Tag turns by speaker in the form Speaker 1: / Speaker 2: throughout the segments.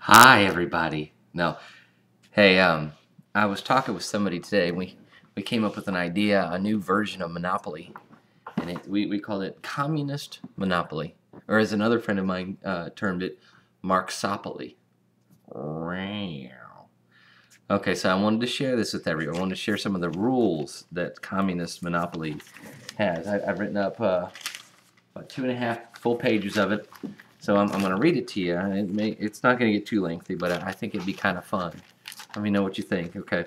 Speaker 1: Hi, everybody. No, hey, I was talking with somebody today. We came up with an idea, a new version of Monopoly, and we called it Communist Monopoly, or as another friend of mine termed it, Marxopoly. Okay, so I wanted to share this with everyone. I wanted to share some of the rules that Communist Monopoly has. I've written up about 2.5 full pages of it. So I'm going to read it to you. It's not going to get too lengthy, but I think it'd be kind of fun. Let me know what you think. Okay.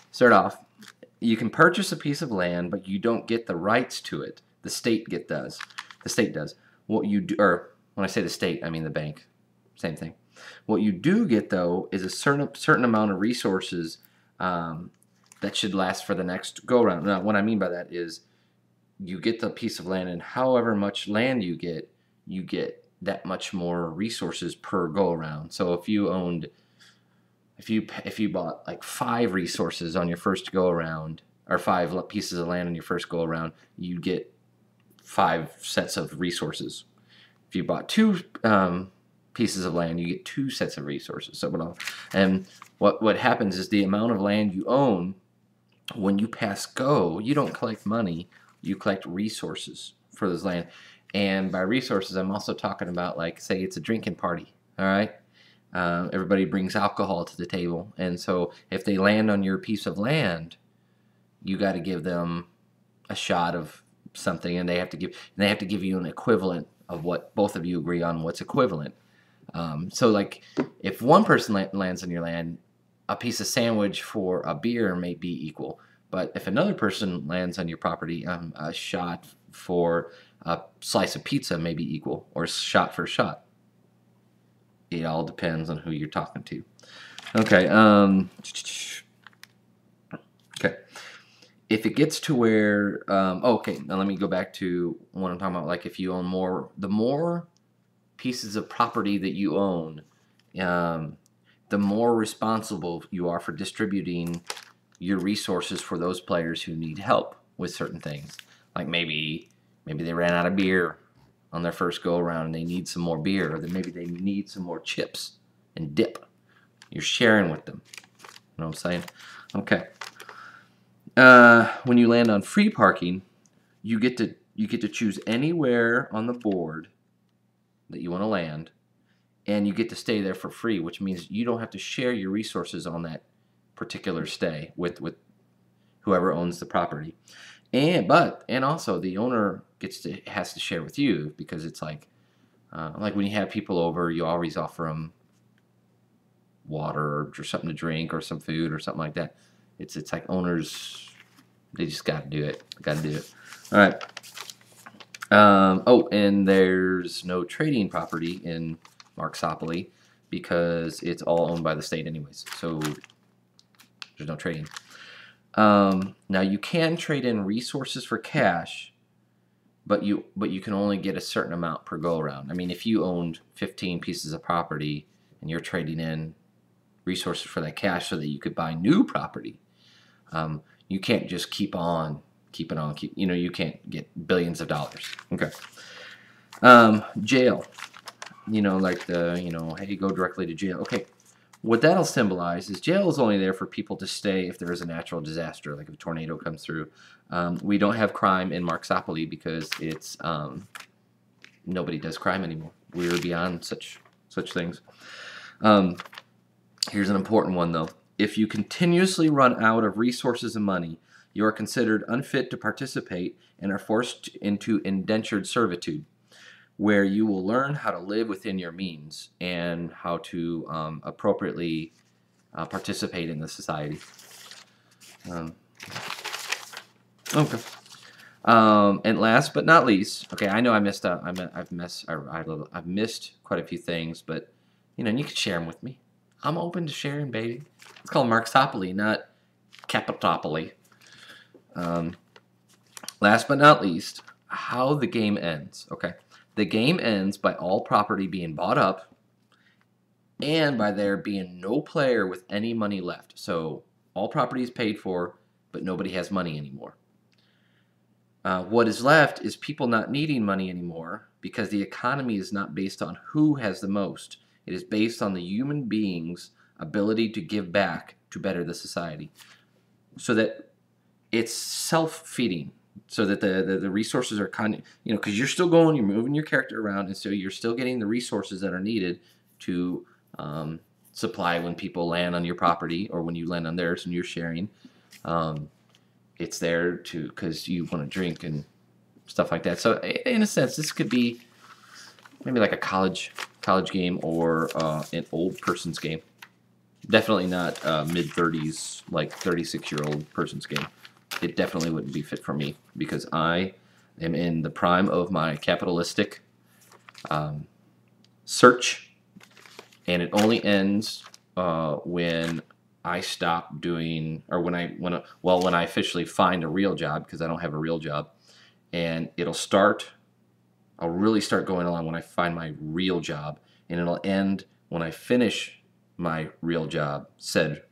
Speaker 1: Start off. You can purchase a piece of land, but you don't get the rights to it. The state does. The state does. What you do, or when I say the state, I mean the bank. Same thing. What you do get though is a certain amount of resources that should last for the next go round. Now, what I mean by that is you get the piece of land, and however much land you get that much more resources per go around. So if you bought like 5 resources on your first go around, or 5 pieces of land on your first go around, you get 5 sets of resources. If you bought 2 pieces of land, you get 2 sets of resources. And what happens is the amount of land you own, when you pass go, you don't collect money, you collect resources for this land. And by resources, I'm also talking about, like, say it's a drinking party, all right? Everybody brings alcohol to the table, and so if they land on your piece of land, you got to give them a shot of something, and they have to give you an equivalent of what both of you agree on what's equivalent. So, like, if one person lands on your land, a piece of sandwich for a beer may be equal. But if another person lands on your property, a shot for a slice of pizza may be equal, or shot for shot. It all depends on who you're talking to. Okay. Okay. If it gets to where, okay, now let me go back to what I'm talking about. Like, if you own more, the more pieces of property that you own, the more responsible you are for distributing your resources for those players who need help with certain things. Like maybe they ran out of beer on their first go around and they need some more beer, or maybe they need some more chips and dip. You're sharing with them. You know what I'm saying? Okay. When you land on free parking, you get to choose anywhere on the board that you want to land, and you get to stay there for free, which means you don't have to share your resources on that particular stay with whoever owns the property. And also the owner has to share with you, because it's like when you have people over, you always offer them water or something to drink or some food or something like that. It's like owners, they just got to do it. All right. Oh, and there's no trading property in Marxopoly because it's all owned by the state anyways. So there's no trading. Now you can trade in resources for cash, but you can only get a certain amount per go around. I mean, if you owned 15 pieces of property and you're trading in resources for that cash so that you could buy new property, you can't just keep it on. You can't get billions of dollars. Okay. Jail. Like hey, go directly to jail. Okay. What that'll symbolize is jail is only there for people to stay if there is a natural disaster, like if a tornado comes through. We don't have crime in Marxopoly because it's nobody does crime anymore. We're beyond such things. Here's an important one though. If you continuously run out of resources and money, you are considered unfit to participate and are forced into indentured servitude, where you will learn how to live within your means and how to appropriately participate in the society. Okay. And last but not least, okay, I know I've missed quite a few things, but you can share them with me. I'm open to sharing, baby. It's called Marxopoly, not Capitopoly. Last but not least, how the game ends. Okay. The game ends by all property being bought up and by there being no player with any money left. So all property is paid for, but nobody has money anymore. What is left is people not needing money anymore because the economy is not based on who has the most. It is based on the human being's ability to give back to better the society, so that it's self-feeding, so that the resources are kind of, because you're still going, you're moving your character around, and so you're still getting the resources that are needed to supply when people land on your property or when you land on theirs and you're sharing. It's there to, because you want to drink and stuff like that. So in a sense, this could be maybe like a college game or an old person's game. Definitely not mid-30s, like 36-year-old person's game. It definitely wouldn't be fit for me because I am in the prime of my capitalistic search, and it only ends when I stop doing, or when I officially find a real job, because I don't have a real job, and I'll really start going along when I find my real job, and it'll end when I finish my real job, said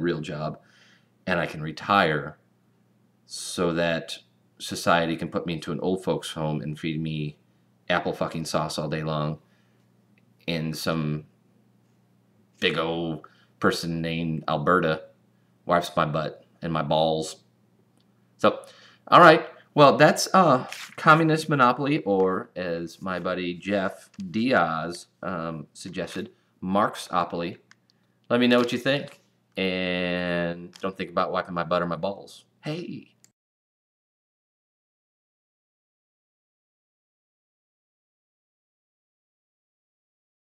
Speaker 1: real job, and I can retire, so that society can put me into an old folks home and feed me apple fucking sauce all day long, and some big old person named Alberta wipes my butt and my balls. So, all right. Well, that's communist monopoly, or as my buddy Jeff Diaz suggested, Marxopoly. Let me know what you think, and don't think about wiping my butt or my balls. Hey.